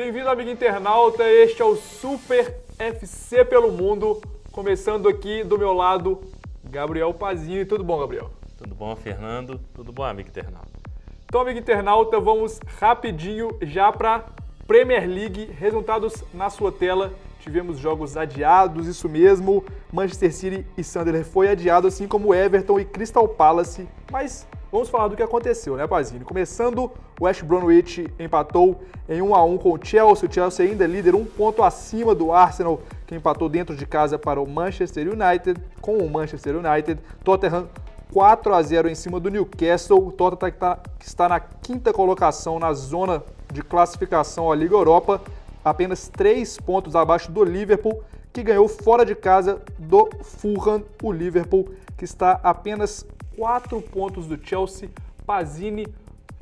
Bem-vindo, amigo internauta, este é o Super FC pelo Mundo, começando aqui do meu lado, Gabriel Pazini. Tudo bom, Gabriel? Tudo bom, Fernando? Tudo bom, amigo internauta? Então, amigo internauta, vamos rapidinho já para Premier League, resultados na sua tela. Tivemos jogos adiados, isso mesmo, Manchester City e Sunderland foi adiado, assim como Everton e Crystal Palace, mas vamos falar do que aconteceu, né, Pazini? Começando, o West Bromwich empatou em 1-1 com o Chelsea ainda é líder, um ponto acima do Arsenal, que empatou dentro de casa para o Manchester United, com o Manchester United. Tottenham 4-0 em cima do Newcastle, o Tottenham que está na quinta colocação na zona de classificação à Liga Europa, apenas 3 pontos abaixo do Liverpool, que ganhou fora de casa do Fulham. O Liverpool, que está apenas 4 pontos do Chelsea. Pazini,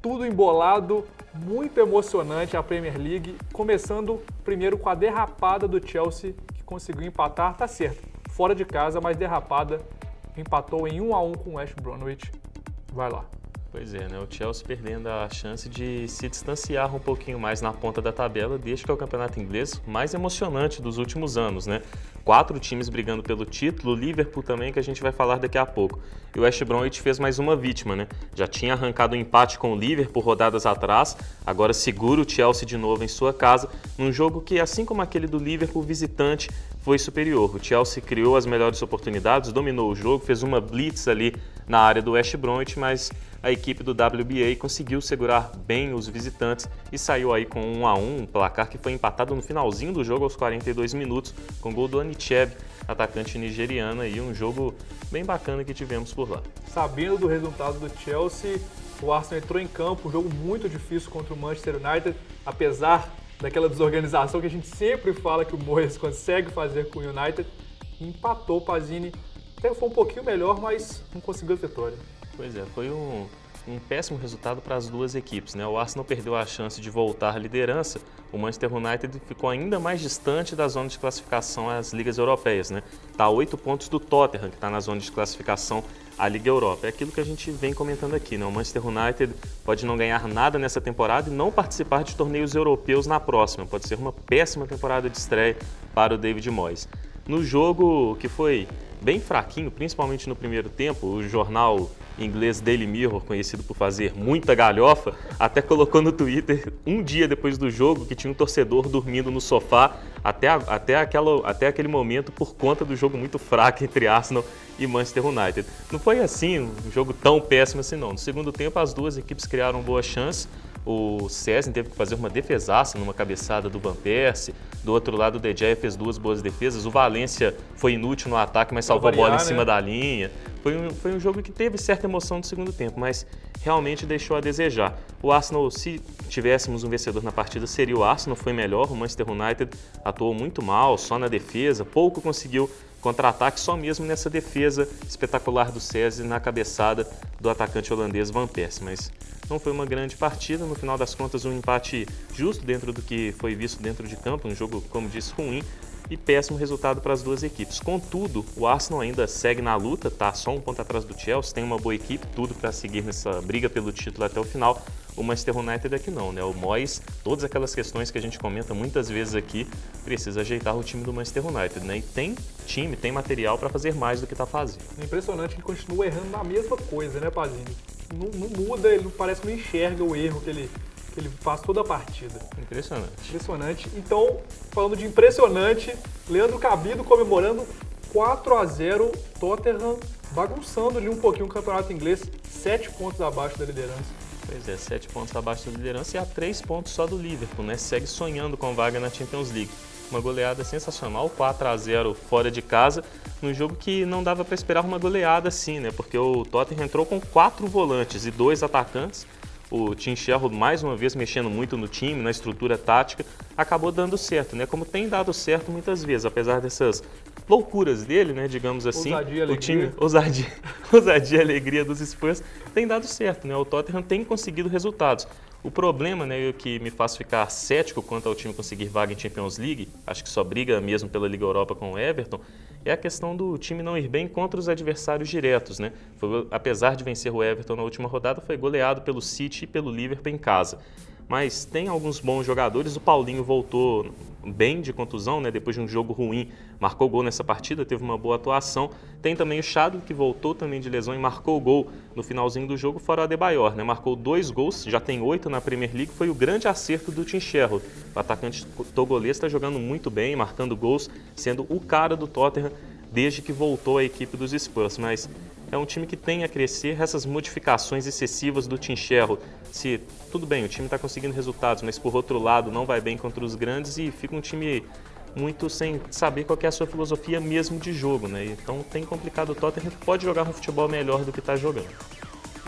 tudo embolado, muito emocionante a Premier League. Começando primeiro com a derrapada do Chelsea, que conseguiu empatar, tá certo, fora de casa, mas derrapada, empatou em 1-1 com o West Bromwich. Vai lá. Pois é, né? O Chelsea perdendo a chance de se distanciar um pouquinho mais na ponta da tabela, desde que é o campeonato inglês mais emocionante dos últimos anos, né? 4 times brigando pelo título, o Liverpool também, que a gente vai falar daqui a pouco. E o West Bromwich fez mais uma vítima, né? Já tinha arrancado um empate com o Liverpool rodadas atrás, agora segura o Chelsea de novo em sua casa, num jogo que, assim como aquele do Liverpool, visitante foi superior. O Chelsea criou as melhores oportunidades, dominou o jogo, fez uma blitz ali na área do West Bromwich, mas a equipe do WBA conseguiu segurar bem os visitantes e saiu aí com 1-1, um placar que foi empatado no finalzinho do jogo aos 42 minutos, com gol do Anichebe, atacante nigeriano, e um jogo bem bacana que tivemos por lá. Sabendo do resultado do Chelsea, o Arsenal entrou em campo, um jogo muito difícil contra o Manchester United, apesar daquela desorganização que a gente sempre fala que o Moyes consegue fazer com o United, empatou o Pazini, até foi um pouquinho melhor, mas não conseguiu a vitória. Pois é, foi um péssimo resultado para as duas equipes, né? O Arsenal perdeu a chance de voltar à liderança, o Manchester United ficou ainda mais distante da zona de classificação às ligas europeias, né? Está a 8 pontos do Tottenham, que está na zona de classificação à Liga Europa. É aquilo que a gente vem comentando aqui, né? O Manchester United pode não ganhar nada nessa temporada e não participar de torneios europeus na próxima. Pode ser uma péssima temporada de estreia para o David Moyes. No jogo que foi bem fraquinho, principalmente no primeiro tempo, o jornal inglês Daily Mirror, conhecido por fazer muita galhofa, até colocou no Twitter um dia depois do jogo que tinha um torcedor dormindo no sofá até aquele momento por conta do jogo muito fraco entre Arsenal e Manchester United. Não foi assim, um jogo tão péssimo assim não. No segundo tempo as duas equipes criaram boa chance. O Szczesny teve que fazer uma defesaça numa cabeçada do Van Persie. Do outro lado, o De Gea fez 2 boas defesas. O Valencia foi inútil no ataque, mas salvou a bola em cima da linha. Foi um jogo que teve certa emoção no segundo tempo, mas realmente deixou a desejar. O Arsenal, se tivéssemos um vencedor na partida, seria o Arsenal, foi melhor. O Manchester United atuou muito mal, só na defesa, pouco conseguiu contra-ataque, só mesmo nessa defesa espetacular do Szczesny na cabeçada do atacante holandês Van Persie. Mas não foi uma grande partida, no final das contas um empate justo dentro do que foi visto dentro de campo, um jogo, como disse, ruim e péssimo resultado para as duas equipes. Contudo, o Arsenal ainda segue na luta, tá só um ponto atrás do Chelsea, tem uma boa equipe, tudo para seguir nessa briga pelo título até o final. O Manchester United aqui não, né? O Moyes, todas aquelas questões que a gente comenta muitas vezes aqui, precisa ajeitar o time do Manchester United, né? E tem time, tem material para fazer mais do que está fazendo. É impressionante que ele continua errando na mesma coisa, né, Pazini? Não muda, ele parece que não enxerga o erro que ele faz toda a partida. Impressionante. Impressionante. Então, falando de impressionante, Leandro Cabido comemorando 4-0, Tottenham bagunçando ali um pouquinho o campeonato inglês, 7 pontos abaixo da liderança. Pois é, 7 pontos abaixo da liderança e a 3 pontos só do Liverpool, né? Segue sonhando com vaga na Champions League. Uma goleada sensacional, 4-0 fora de casa, num jogo que não dava para esperar uma goleada assim, né? Porque o Tottenham entrou com 4 volantes e 2 atacantes. O Tim Sherwood, mais uma vez, mexendo muito no time, na estrutura tática, acabou dando certo, né? Como tem dado certo muitas vezes, apesar dessas loucuras dele, né? Digamos assim. Ousadia, o time, ousadia e alegria dos Spurs, tem dado certo, né? O Tottenham tem conseguido resultados. O problema, né, que me faz ficar cético quanto ao time conseguir vaga em Champions League, acho que só briga mesmo pela Liga Europa com o Everton, é a questão do time não ir bem contra os adversários diretos, né? Apesar de vencer o Everton na última rodada, foi goleado pelo City e pelo Liverpool em casa. mas tem alguns bons jogadores. O Paulinho voltou bem de contusão, né? Depois de um jogo ruim, marcou gol nessa partida, teve uma boa atuação. Tem também o Chadli, que voltou também de lesão e marcou gol no finalzinho do jogo, fora o Adebayor, né? Marcou 2 gols, já tem 8 na Premier League, foi o grande acerto do Tim Sherwood. O atacante togolês está jogando muito bem, marcando gols, sendo o cara do Tottenham desde que voltou à equipe dos Spurs, mas é um time que tem a crescer. Essas modificações excessivas do Tim Sherwood, se tudo bem, o time está conseguindo resultados, mas por outro lado não vai bem contra os grandes e fica um time muito sem saber qual que é a sua filosofia mesmo de jogo, né? Então tem complicado o Tottenham, que pode jogar um futebol melhor do que está jogando.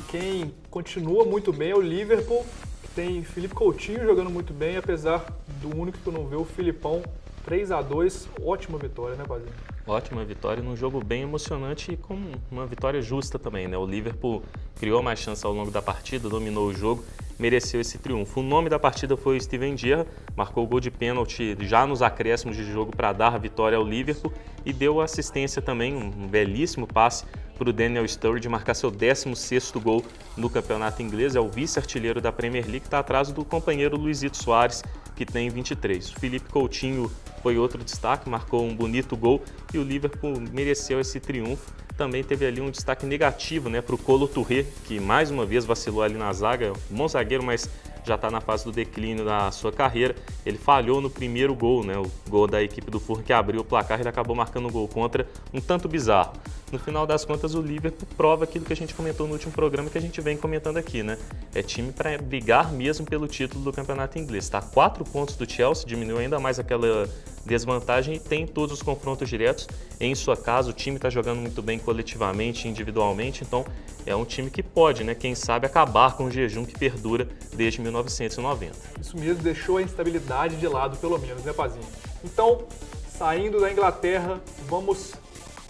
Quem continua muito bem é o Liverpool, que tem Felipe Coutinho jogando muito bem, apesar do único que eu não vejo, o Filipão. 3-2, ótima vitória, né, Pazinho? Ótima vitória num jogo bem emocionante e com uma vitória justa também, né? O Liverpool criou mais chance ao longo da partida, dominou o jogo, mereceu esse triunfo. O nome da partida foi o Steven Gerrard, marcou o gol de pênalti já nos acréscimos de jogo para dar a vitória ao Liverpool e deu assistência também, um belíssimo passe para o Daniel Sturridge marcar seu 16º gol no campeonato inglês. É o vice-artilheiro da Premier League, está atrás do companheiro Luizito Soares, que tem 23. O Felipe Coutinho foi outro destaque, marcou um bonito gol e o Liverpool mereceu esse triunfo. Também teve ali um destaque negativo, né, para o Kolo Touré, que mais uma vez vacilou ali na zaga, um bom zagueiro, mas já está na fase do declínio da sua carreira. Ele falhou no primeiro gol, né, o gol da equipe do Fulham que abriu o placar, ele acabou marcando um gol contra, um tanto bizarro. No final das contas, o Liverpool prova aquilo que a gente comentou no último programa, que a gente vem comentando aqui, né? É time para brigar mesmo pelo título do campeonato inglês. Está a 4 pontos do Chelsea, diminuiu ainda mais aquela desvantagem e tem todos os confrontos diretos em sua casa. O time está jogando muito bem coletivamente, individualmente, então é um time que pode, né, quem sabe, acabar com o jejum que perdura desde 1990. Isso mesmo, deixou a instabilidade de lado, pelo menos, né, Pazinho? Então, saindo da Inglaterra, vamos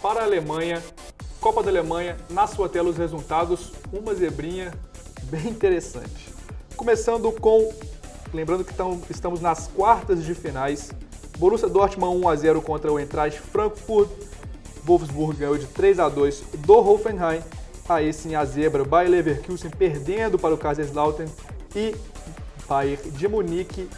para a Alemanha. Copa da Alemanha, na sua tela os resultados, uma zebrinha bem interessante. Começando com, lembrando que estamos nas quartas de finais, Borussia Dortmund 1-0 contra o Eintracht Frankfurt, Wolfsburg ganhou de 3-2 do Hoffenheim, aí sim a zebra, Bayer Leverkusen perdendo para o Kaiserslautern e Bayern de Munique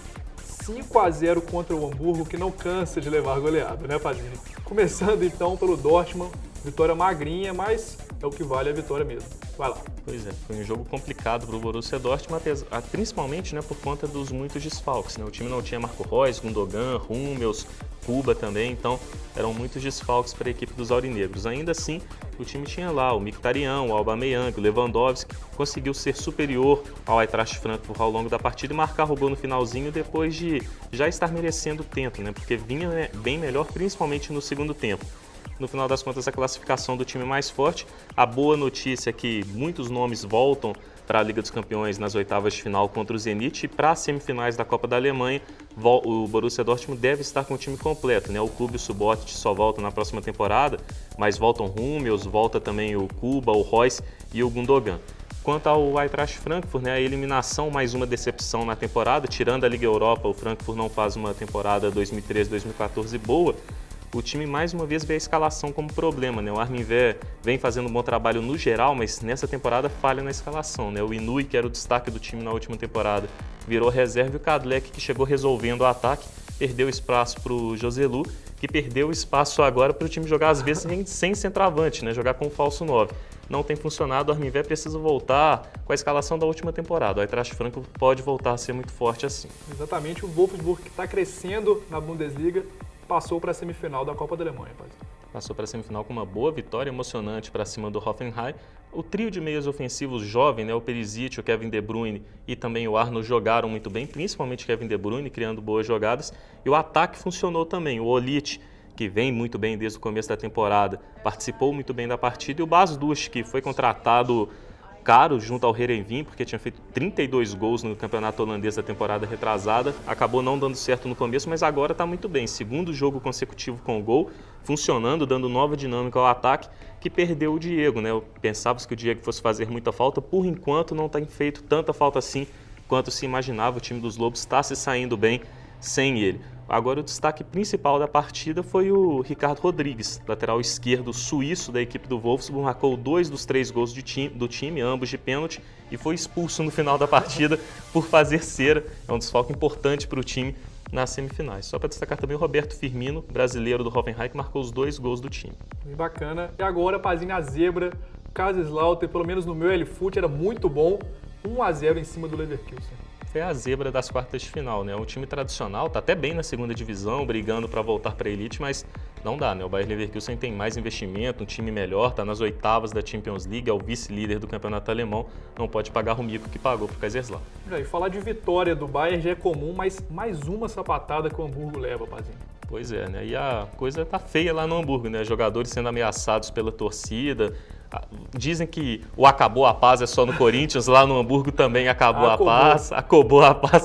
5-0 contra o Hamburgo, que não cansa de levar goleada, né, Pazini? Começando então pelo Dortmund, vitória magrinha, mas é o que vale a vitória mesmo. Vai lá. Pois é, foi um jogo complicado para o Borussia Dortmund, principalmente, né, por conta dos muitos desfalques, né? O time não tinha Marco Reus, Gundogan, Hummels, Kuba também, então eram muitos desfalques para a equipe dos aurinegros. Ainda assim, o time tinha lá o Mkhitaryan, o Aubameyang, o Lewandowski, conseguiu ser superior ao Eintracht Frankfurt ao longo da partida e marcar o gol no finalzinho depois de já estar merecendo o tempo, né? Porque vinha, né, bem melhor, principalmente no segundo tempo. No final das contas, a classificação do time mais forte. A boa notícia é que muitos nomes voltam para a Liga dos Campeões nas oitavas de final contra o Zenit e para as semifinais da Copa da Alemanha, o Borussia Dortmund deve estar com o time completo, né? O Clube e o Subotic só voltam na próxima temporada, mas voltam Hummels, volta também o Kuba, o Reus e o Gundogan. Quanto ao Eintracht Frankfurt, né, a eliminação, mais uma decepção na temporada, tirando a Liga Europa, o Frankfurt não faz uma temporada 2013-2014 boa. O time mais uma vez vê a escalação como problema, né? O Armin Veh vem fazendo um bom trabalho no geral, mas nessa temporada falha na escalação, né? O Inui, que era o destaque do time na última temporada, virou reserva e o Kadlec, que chegou resolvendo o ataque, perdeu espaço para o Joselu, que perdeu espaço agora para o time jogar às vezes sem centroavante, né? Jogar com o falso 9. Não tem funcionado, o Armin Veh precisa voltar com a escalação da última temporada. O Eintracht Frankfurt pode voltar a ser muito forte assim. Exatamente, o Wolfsburg que está crescendo na Bundesliga, passou para a semifinal da Copa da Alemanha. Passou para a semifinal com uma boa vitória emocionante para cima do Hoffenheim. O trio de meias ofensivos jovem, né, o Perisic, o Kevin De Bruyne e também o Arnold jogaram muito bem, principalmente Kevin De Bruyne, criando boas jogadas. E o ataque funcionou também. O Olic, que vem muito bem desde o começo da temporada, participou muito bem da partida. E o Bas Dost, que foi contratado caro junto ao Heerenveen, porque tinha feito 32 gols no campeonato holandês da temporada retrasada, acabou não dando certo no começo, mas agora está muito bem. Segundo jogo consecutivo com gol, funcionando, dando nova dinâmica ao ataque, que perdeu o Diego, né? Eu pensava que o Diego fosse fazer muita falta, por enquanto não tem feito tanta falta assim quanto se imaginava. O time dos Lobos está se saindo bem sem ele. Agora o destaque principal da partida foi o Ricardo Rodrigues, lateral esquerdo suíço da equipe do Wolfsburg, marcou 2 dos 3 gols do time, ambos de pênalti, e foi expulso no final da partida por fazer cera. É um desfalque importante para o time nas semifinais. Só para destacar também o Roberto Firmino, brasileiro do Hoffenheim, que marcou os 2 gols do time. Bem bacana. E agora, Pazinho, a zebra, Kaiserslautern, pelo menos no meu LFoot, era muito bom. 1-0 em cima do Leverkusen. Foi a zebra das quartas de final, né? Um time tradicional, tá até bem na segunda divisão, brigando para voltar para a elite, mas não dá, né? O Bayer Leverkusen tem mais investimento, um time melhor, tá nas oitavas da Champions League, é o vice-líder do campeonato alemão, não pode pagar o mico que pagou pro Kaiserslautern. E falar de vitória do Bayern já é comum, mas mais uma sapatada que o Hamburgo leva, Pazinho. Pois é, né? E a coisa tá feia lá no Hamburgo, né? Jogadores sendo ameaçados pela torcida. Dizem que o acabou a paz é só no Corinthians, lá no Hamburgo também acabou a paz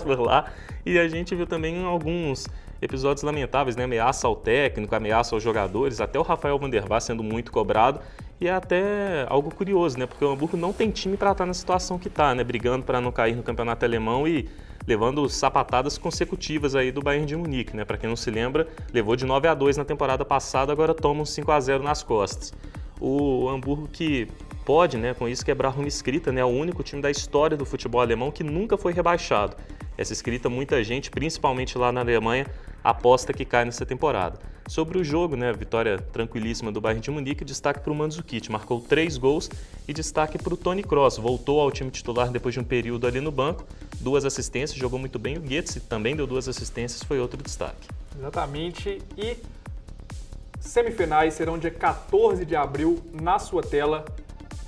por lá. E a gente viu também alguns episódios lamentáveis, né? Ameaça ao técnico, ameaça aos jogadores, até o Rafael van der Vaart sendo muito cobrado. E é até algo curioso, né? Porque o Hamburgo não tem time para estar na situação que está, né? Brigando para não cair no campeonato alemão e levando sapatadas consecutivas aí do Bayern de Munique, né? Para quem não se lembra, levou de 9-2 na temporada passada, agora toma um 5-0 nas costas. O Hamburgo que pode, né, com isso quebrar uma escrita, né, é o único time da história do futebol alemão que nunca foi rebaixado. Essa escrita muita gente, principalmente lá na Alemanha, aposta que cai nessa temporada. Sobre o jogo, né, vitória tranquilíssima do Bayern de Munique, destaque para o Mandzukic, marcou 3 gols, e destaque para o Toni Kroos, voltou ao time titular depois de um período ali no banco, 2 assistências, jogou muito bem. O Goetze também deu 2 assistências, foi outro destaque. Exatamente, e semifinais serão dia 14 de abril. Na sua tela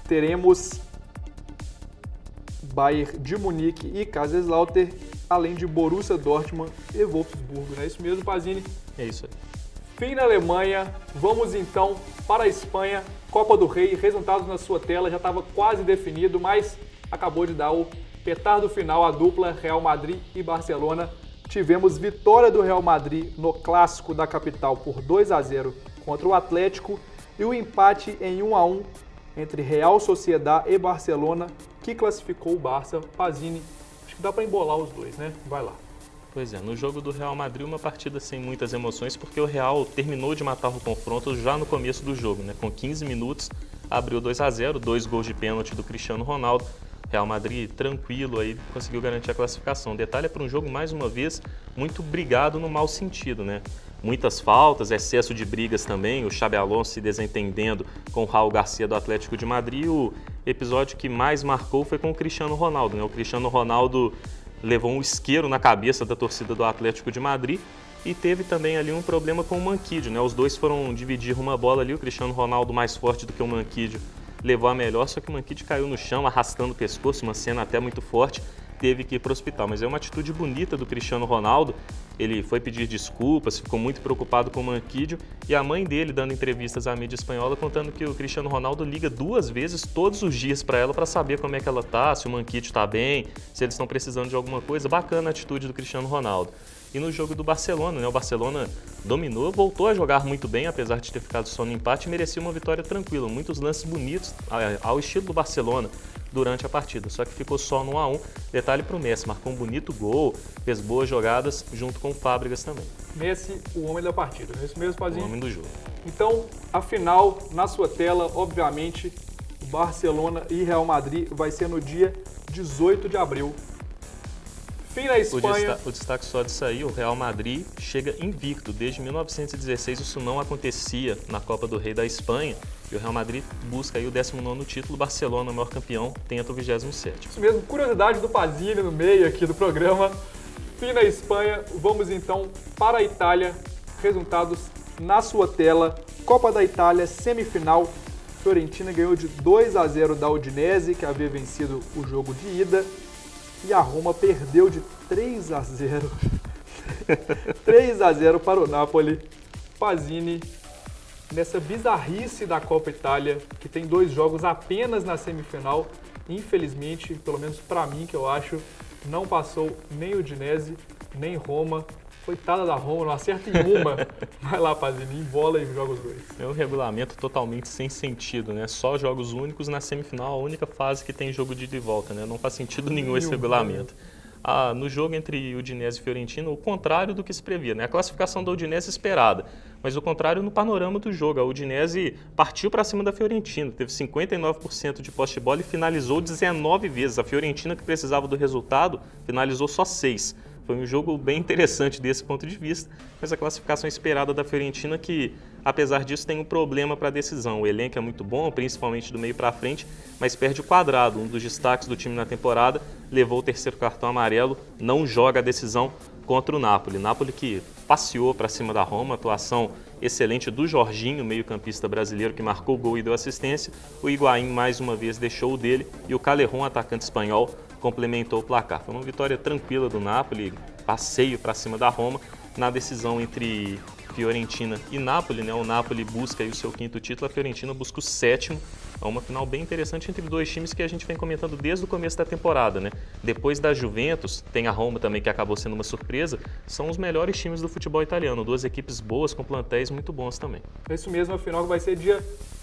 teremos Bayern de Munique e Kaiserslautern, além de Borussia Dortmund e Wolfsburgo. Não é isso mesmo, Pazini? É isso aí. Fim na Alemanha, vamos então para a Espanha, Copa do Rei, resultados na sua tela, já estava quase definido, mas acabou de dar o petardo final, a dupla Real Madrid e Barcelona. Tivemos vitória do Real Madrid no clássico da capital por 2-0 contra o Atlético e o empate em 1-1 entre Real Sociedad e Barcelona, que classificou o Barça. Pazini, acho que dá para embolar os dois, né? Vai lá. Pois é, no jogo do Real Madrid uma partida sem muitas emoções, porque o Real terminou de matar o confronto já no começo do jogo, né? Com 15 minutos, abriu 2-0, 2 gols de pênalti do Cristiano Ronaldo. Real Madrid tranquilo aí, conseguiu garantir a classificação. Detalhe é para um jogo, mais uma vez, muito brigado no mau sentido, né? Muitas faltas, excesso de brigas também, o Xabi Alonso se desentendendo com o Raul Garcia do Atlético de Madrid. O episódio que mais marcou foi com o Cristiano Ronaldo, né? O Cristiano Ronaldo levou um isqueiro na cabeça da torcida do Atlético de Madrid e teve também ali um problema com o Manquídio, né? Os dois foram dividir uma bola ali, o Cristiano Ronaldo mais forte do que o Manquídio levou a melhor, só que o Manquídio caiu no chão arrastando o pescoço, uma cena até muito forte, teve que ir para o hospital. Mas é uma atitude bonita do Cristiano Ronaldo, ele foi pedir desculpas, ficou muito preocupado com o Manquídio, e a mãe dele dando entrevistas à mídia espanhola contando que o Cristiano Ronaldo liga 2 vezes todos os dias para ela para saber como é que ela tá, se o Manquídio está bem, se eles estão precisando de alguma coisa. Bacana a atitude do Cristiano Ronaldo. E no jogo do Barcelona, né? O Barcelona dominou, voltou a jogar muito bem, apesar de ter ficado só no empate, e merecia uma vitória tranquila. Muitos lances bonitos, ao estilo do Barcelona, durante a partida, só que ficou só no 1-1. Detalhe para o Messi, marcou um bonito gol, fez boas jogadas junto com o Fábricas também. Messi, o homem da partida, não é isso mesmo, Pazinho? O homem do jogo. Então, a final, na sua tela, obviamente, Barcelona e Real Madrid vai ser no dia 18 de abril. Fim na Espanha. O destaque só disso aí, o Real Madrid chega invicto. Desde 1916 isso não acontecia na Copa do Rei da Espanha. E o Real Madrid busca aí o 19º título, o Barcelona, o maior campeão, tenta o 27º. Isso mesmo, curiosidade do Pazini no meio aqui do programa. Fim na Espanha, vamos então para a Itália. Resultados na sua tela. Copa da Itália, semifinal. Fiorentina ganhou de 2-0 da Udinese, que havia vencido o jogo de ida. E a Roma perdeu de 3-0. 3-0 para o Napoli. Pazini, nessa bizarrice da Copa Itália, que tem 2 jogos apenas na semifinal, infelizmente, pelo menos para mim, que eu acho, não passou nem Udinese, nem Roma. Coitada da Roma, não acerta em uma. Vai lá, Pazini, embola e joga os 2. É um regulamento totalmente sem sentido, né? Só jogos únicos na semifinal, a única fase que tem jogo de ida e volta, né? Não faz sentido nenhum esse regulamento. no jogo entre Udinese e Fiorentina, o contrário do que se previa, né? A classificação da Udinese esperada, mas o contrário no panorama do jogo. A Udinese partiu para cima da Fiorentina, teve 59% de posse de bola e finalizou 19 vezes. A Fiorentina, que precisava do resultado, finalizou só 6. Foi um jogo bem interessante desse ponto de vista, mas a classificação esperada da Fiorentina que, apesar disso, tem um problema para a decisão. O elenco é muito bom, principalmente do meio para frente, mas perde o Quadrado, um dos destaques do time na temporada, levou o terceiro cartão amarelo, não joga a decisão contra o Napoli. Napoli que passeou para cima da Roma, atuação excelente do Jorginho, meio-campista brasileiro que marcou o gol e deu assistência. O Higuaín mais uma vez deixou o dele e o Callejon, atacante espanhol, complementou o placar. Foi uma vitória tranquila do Napoli, passeio para cima da Roma. Na decisão entre Fiorentina e Napoli, né? O Napoli busca aí o seu 5º título, a Fiorentina busca o 7º. É uma final bem interessante entre dois times que a gente vem comentando desde o começo da temporada, né? Depois da Juventus, tem a Roma também que acabou sendo uma surpresa, são os melhores times do futebol italiano, duas equipes boas com plantéis muito bons também. É isso mesmo, a final vai ser dia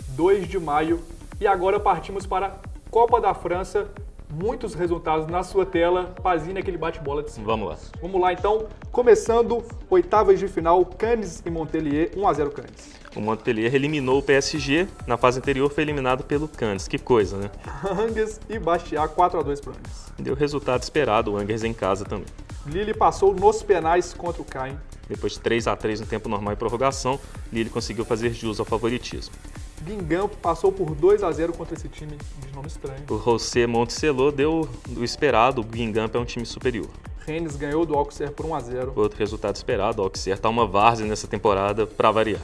2 de maio e agora partimos para a Copa da França. Muitos resultados na sua tela. Pazini, aquele bate-bola de cima. Vamos lá. Vamos lá, então. Começando, oitavas de final, Cannes e Montpellier, 1-0 Cannes. O Montpellier eliminou o PSG, na fase anterior foi eliminado pelo Cannes. Que coisa, né? Angers e Bastia, 4-2 para o Angers. Deu o resultado esperado, o Angers em casa também. Lille passou nos penais contra o Caen. Depois de 3-3 no tempo normal e prorrogação, Lille conseguiu fazer jus ao favoritismo. Guingamp passou por 2-0 contra esse time de nome estranho. O José Montecelo deu o esperado, o Guingamp é um time superior. Rennes ganhou do Auxerre por 1-0. Outro resultado esperado, o Auxerre está uma várzea nessa temporada, para variar.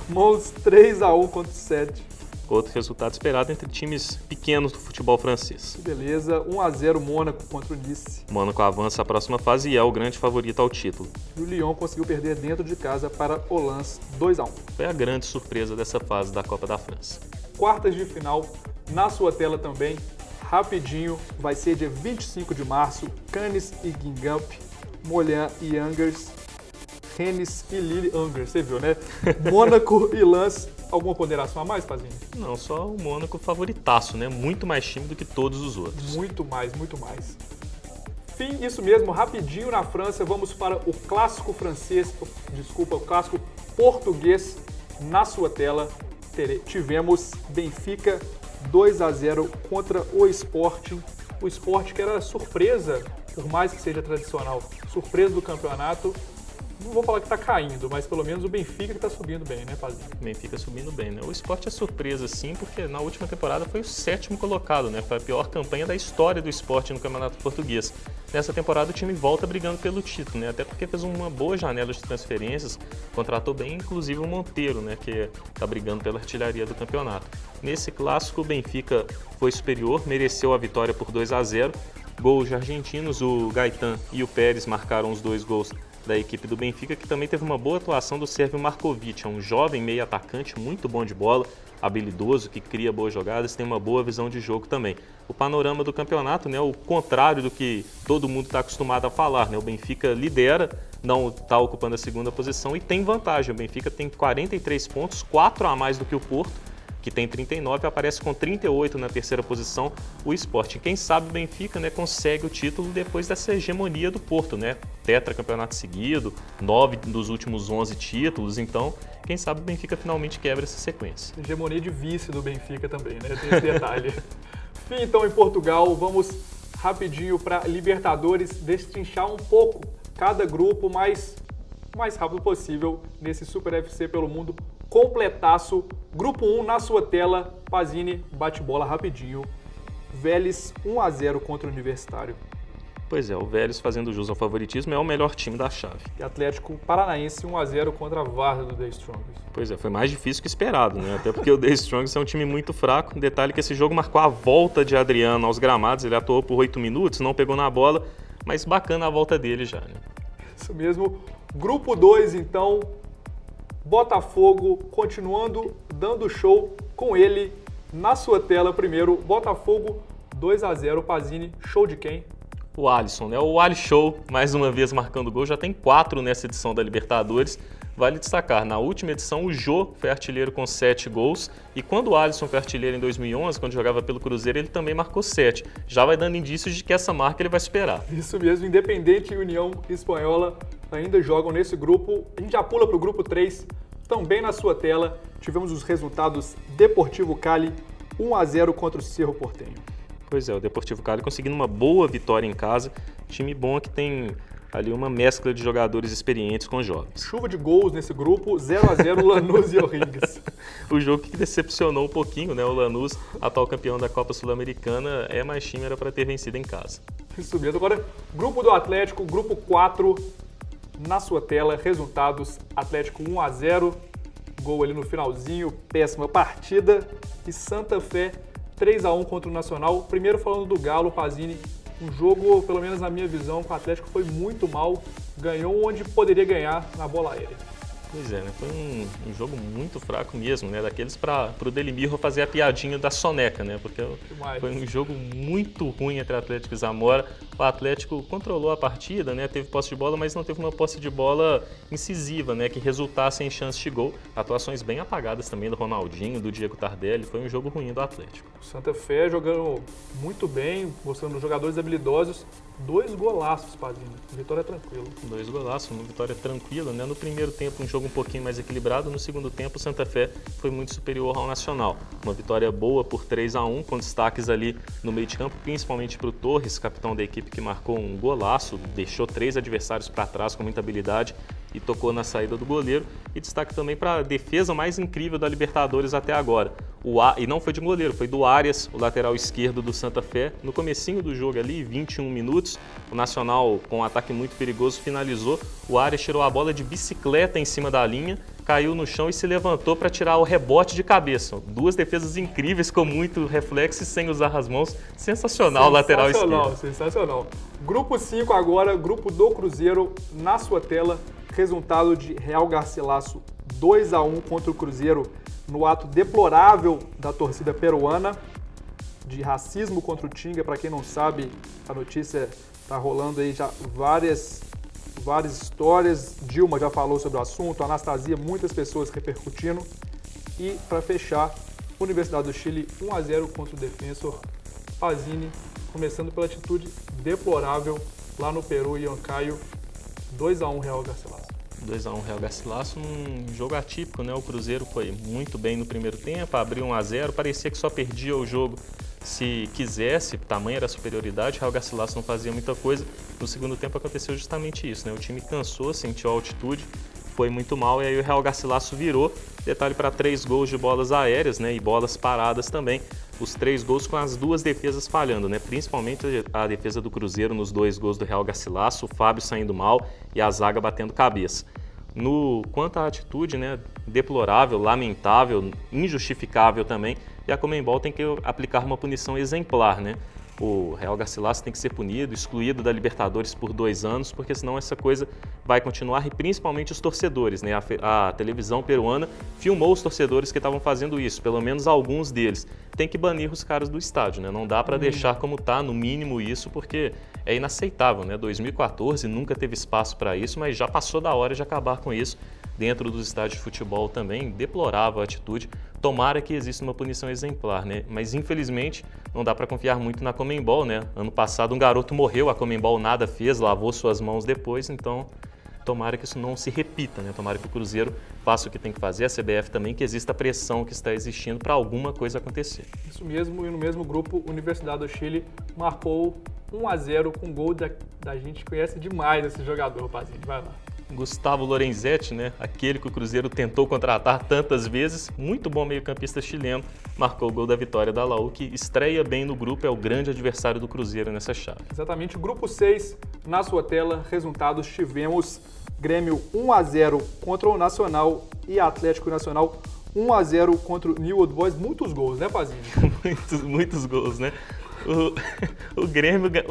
Mons 3-1 contra o 7. Outro resultado esperado entre times pequenos do futebol francês. Beleza, 1-0 Mônaco contra o Nice. O Mônaco avança à próxima fase e é o grande favorito ao título. E o Lyon conseguiu perder dentro de casa para o Lens, 2-1. Foi a grande surpresa dessa fase da Copa da França. Quartas de final, na sua tela também, rapidinho, vai ser dia 25 de março, Cannes e Guingamp, Moulin e Angers, Rennes e Lille, Angers, você viu, né? Mônaco e Lens. Alguma ponderação a mais, Pazinho? Não, só o Mônaco favoritaço, né? Muito mais time do que todos os outros. Muito mais, muito mais. Fim, isso mesmo, rapidinho na França, vamos para o clássico francês, o clássico português na sua tela. Tivemos Benfica 2-0 contra o Sporting. O Sporting que era surpresa, por mais que seja tradicional, surpresa do campeonato. Não vou falar que está caindo, mas pelo menos o Benfica que está subindo bem, né, Pazinho? O Benfica subindo bem, né? O Sport é surpresa, sim, porque na última temporada foi o 7º colocado, né? Foi a pior campanha da história do Sport no Campeonato Português. Nessa temporada o time volta brigando pelo título, né? Até porque fez uma boa janela de transferências, contratou bem, inclusive o Monteiro, né? Que está brigando pela artilharia do campeonato. Nesse clássico, o Benfica foi superior, mereceu a vitória por 2-0. Gols de argentinos, o Gaetan e o Pérez marcaram os 2 gols da equipe do Benfica, que também teve uma boa atuação do Sérvio Markovic, é um jovem meio atacante, muito bom de bola, habilidoso, que cria boas jogadas, tem uma boa visão de jogo também. O panorama do campeonato, né, o contrário do que todo mundo está acostumado a falar, né, o Benfica lidera, não está ocupando a 2ª posição e tem vantagem, o Benfica tem 43 pontos, 4 a mais do que o Porto, que tem 39, aparece com 38 na 3ª posição o Sporting. Quem sabe o Benfica, né, consegue o título depois dessa hegemonia do Porto, né? Tetracampeonato seguido, 9 dos últimos 11 títulos, então quem sabe o Benfica finalmente quebra essa sequência. Hegemonia de vice do Benfica também, né? Tem esse detalhe. Fim então em Portugal, vamos rapidinho para Libertadores, destrinchar um pouco cada grupo, mas o mais rápido possível nesse Super FC pelo mundo completaço. Grupo 1 na sua tela, Pazzini, bate-bola rapidinho. Vélez 1-0 contra o Universitário. Pois é, o Vélez fazendo jus ao favoritismo é o melhor time da chave. E Atlético Paranaense 1-0 contra a Várzea do The Strongest. Pois é, foi mais difícil que esperado, né? Até porque o The Strongest é um time muito fraco. Detalhe que esse jogo marcou a volta de Adriano aos gramados, ele atuou por 8 minutos, não pegou na bola, mas bacana a volta dele já, né? Isso mesmo. Grupo 2, então, Botafogo continuando dando show com ele na sua tela primeiro. Botafogo 2-0, Pazzini, show de quem? O Alisson, né? O Ali Show, mais uma vez marcando gol, já tem 4 nessa edição da Libertadores. Vale destacar, na última edição o Jô foi artilheiro com 7 gols e quando o Alisson foi artilheiro em 2011, quando jogava pelo Cruzeiro, ele também marcou 7. Já vai dando indícios de que essa marca ele vai superar. Isso mesmo, Independente e União Espanhola ainda jogam nesse grupo. A gente já pula para o grupo 3, também na sua tela. Tivemos os resultados: Deportivo Cali 1-0 contra o Cerro Porteño. Pois é, o Deportivo Cali conseguindo uma boa vitória em casa. Time bom que tem ali uma mescla de jogadores experientes com jovens. Chuva de gols nesse grupo, 0-0 Lanús e O'Higgins. O jogo que decepcionou um pouquinho, né? O Lanús, atual campeão da Copa Sul-Americana, mais time, era para ter vencido em casa. Isso mesmo. Agora, grupo do Atlético, grupo 4, na sua tela, resultados: Atlético 1-0, gol ali no finalzinho, péssima partida, e Santa Fé 3-1 contra o Nacional. Primeiro falando do Galo, Pazini, um jogo, pelo menos na minha visão, que o Atlético foi muito mal, ganhou onde poderia ganhar, na bola aérea. Pois é, né? Foi um jogo muito fraco mesmo, né? Daqueles para o Delimirro fazer a piadinha da soneca, né? Porque foi um jogo muito ruim entre Atlético e Zamora. O Atlético controlou a partida, né? Teve posse de bola, mas não teve uma posse de bola incisiva, né? Que resultasse em chance de gol. Atuações bem apagadas também do Ronaldinho, do Diego Tardelli. Foi um jogo ruim do Atlético. O Santa Fé jogando muito bem, mostrando jogadores habilidosos. 2 golaços, Pazini. Vitória tranquila. 2 golaços, uma vitória tranquila, né? No primeiro tempo, um jogo um pouquinho mais equilibrado. No segundo tempo, o Santa Fé foi muito superior ao Nacional. Uma vitória boa por 3-1, com destaques ali no meio de campo, principalmente para o Torres, capitão da equipe, que marcou um golaço, deixou 3 adversários para trás com muita habilidade e tocou na saída do goleiro. E destaque também para a defesa mais incrível da Libertadores até agora. E não foi de goleiro, foi do Arias, o lateral esquerdo do Santa Fé. No comecinho do jogo ali, 21 minutos, o Nacional, com um ataque muito perigoso, finalizou. O Arias tirou a bola de bicicleta em cima da linha, caiu no chão e se levantou para tirar o rebote de cabeça. 2 defesas incríveis, com muito reflexo e sem usar as mãos. Sensacional o lateral esquerdo. Sensacional. Grupo 5 agora, grupo do Cruzeiro, na sua tela. Resultado de Real Garcilaso 2-1 contra o Cruzeiro, no ato deplorável da torcida peruana, de racismo contra o Tinga. Para quem não sabe, a notícia está rolando aí já várias histórias. Dilma já falou sobre o assunto, Anastasia, muitas pessoas repercutindo. E para fechar, Universidade do Chile 1-0 contra o Defensor. Pazini, começando pela atitude deplorável lá no Peru, e Huancayo, 2-1 Real Garcilaso. 2-1 Real Garcilaso, um jogo atípico, né? O Cruzeiro foi muito bem no primeiro tempo, abriu 1-0, parecia que só perdia o jogo se quisesse, tamanha era a superioridade. O Real Garcilaso não fazia muita coisa. No segundo tempo aconteceu justamente isso, né? O time cansou, sentiu a altitude, foi muito mal, e aí o Real Garcilaso virou. Detalhe para 3 gols de bolas aéreas, né? E bolas paradas também. Os 3 gols com as 2 defesas falhando, né? Principalmente a defesa do Cruzeiro nos 2 gols do Real Garcilaso, o Fábio saindo mal e a zaga batendo cabeça. Quanto à atitude, né? Deplorável, lamentável, injustificável também, e a Conmebol tem que aplicar uma punição exemplar, né? O Real Garcilaso tem que ser punido, excluído da Libertadores por 2 anos, porque senão essa coisa vai continuar, e principalmente os torcedores, né? A televisão peruana filmou os torcedores que estavam fazendo isso, pelo menos alguns deles. Tem que banir os caras do estádio, né? Não dá para deixar como está, no mínimo isso, porque é inaceitável, né? 2014 nunca teve espaço para isso, mas já passou da hora de acabar com isso. Dentro dos estádios de futebol também, deplorável a atitude. Tomara que exista uma punição exemplar, né? Mas infelizmente não dá para confiar muito na Conmebol, né? Ano passado um garoto morreu, a Conmebol nada fez, lavou suas mãos depois, então tomara que isso não se repita, né? Tomara que o Cruzeiro faça o que tem que fazer, a CBF também, que exista a pressão que está existindo para alguma coisa acontecer. Isso mesmo, e no mesmo grupo, Universidade do Chile marcou 1-0 com gol da gente que conhece demais esse jogador, rapazinho. Vai lá. Gustavo Lorenzetti, né? Aquele que o Cruzeiro tentou contratar tantas vezes, muito bom meio-campista chileno, marcou o gol da vitória da Laú, que estreia bem no grupo, é o grande adversário do Cruzeiro nessa chave. Exatamente, o grupo 6, na sua tela, resultados: tivemos Grêmio 1-0 contra o Nacional e Atlético Nacional 1-0 contra o New Old Boys. Muitos gols, né, Pazinho? muitos gols, né? O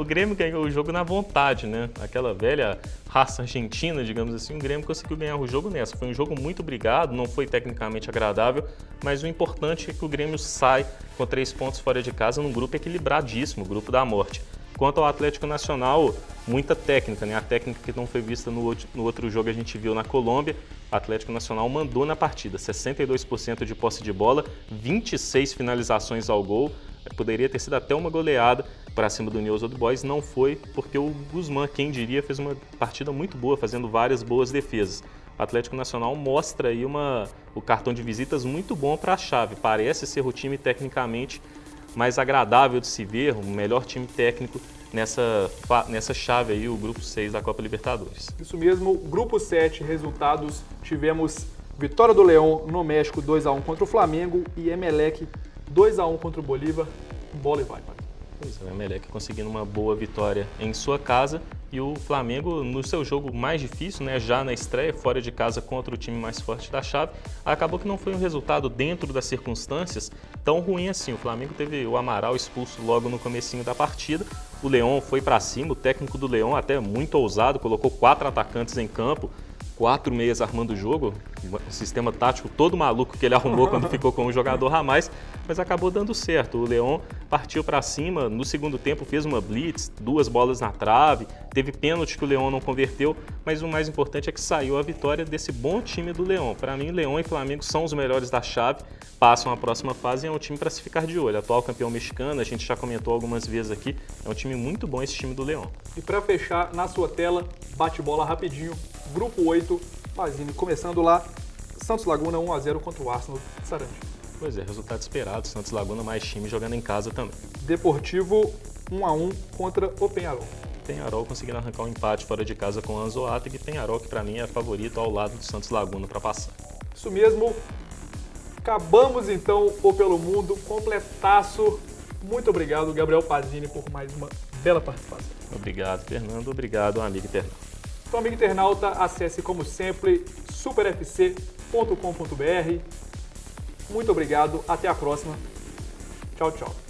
Grêmio ganhou o jogo na vontade, né? Aquela velha raça argentina, digamos assim, o Grêmio conseguiu ganhar o jogo nessa. Foi um jogo muito brigado, não foi tecnicamente agradável, mas o importante é que o Grêmio sai com 3 pontos fora de casa num grupo equilibradíssimo, o grupo da morte. Quanto ao Atlético Nacional, muita técnica, né? A técnica que não foi vista no outro jogo a gente viu na Colômbia. O Atlético Nacional mandou na partida, 62% de posse de bola, 26 finalizações ao gol. Poderia ter sido até uma goleada para cima do Newell's Old Boys, não foi, porque o Guzmán, quem diria, fez uma partida muito boa, fazendo várias boas defesas. O Atlético Nacional mostra aí o cartão de visitas muito bom para a chave. Parece ser o time tecnicamente mais agradável de se ver, o melhor time técnico nessa chave aí, o Grupo 6 da Copa Libertadores. Isso mesmo, Grupo 7, resultados, tivemos vitória do León no México 2-1 contra o Flamengo e Emelec 2-1 contra o Bolívar. Bola e vai, pai. Pois é, o Emelec conseguindo uma boa vitória em sua casa e o Flamengo no seu jogo mais difícil, né, já na estreia, fora de casa contra o time mais forte da chave, acabou que não foi um resultado dentro das circunstâncias tão ruim assim. O Flamengo teve o Amaral expulso logo no comecinho da partida, o León foi para cima, o técnico do León até muito ousado, colocou 4 atacantes em campo, 4 meias armando o jogo, um sistema tático todo maluco que ele arrumou quando ficou com o jogador a mais, mas acabou dando certo. O León partiu para cima, no segundo tempo fez uma blitz, 2 bolas na trave, teve pênalti que o León não converteu, mas o mais importante é que saiu a vitória desse bom time do León. Para mim, León e Flamengo são os melhores da chave, passam a próxima fase e é um time para se ficar de olho. Atual campeão mexicano, a gente já comentou algumas vezes aqui, é um time muito bom esse time do León. E para fechar, na sua tela, bate-bola rapidinho, Grupo 8, Pazini, começando lá, Santos Laguna 1-0 contra o Arsenal de Sarandi. Pois é, resultado esperado, Santos Laguna mais time jogando em casa também. Deportivo 1-1 contra o Peñarol. Peñarol conseguindo arrancar um empate fora de casa com o Anzoátegui, Peñarol que para mim é favorito ao lado do Santos Laguna para passar. Isso mesmo, acabamos então o Pelo Mundo, completaço. Muito obrigado, Gabriel Pazini, por mais uma bela participação. Obrigado, Fernando. Obrigado, amigo internauta. Então, amigo internauta, acesse como sempre superfc.com.br. Muito obrigado, até a próxima. Tchau, tchau.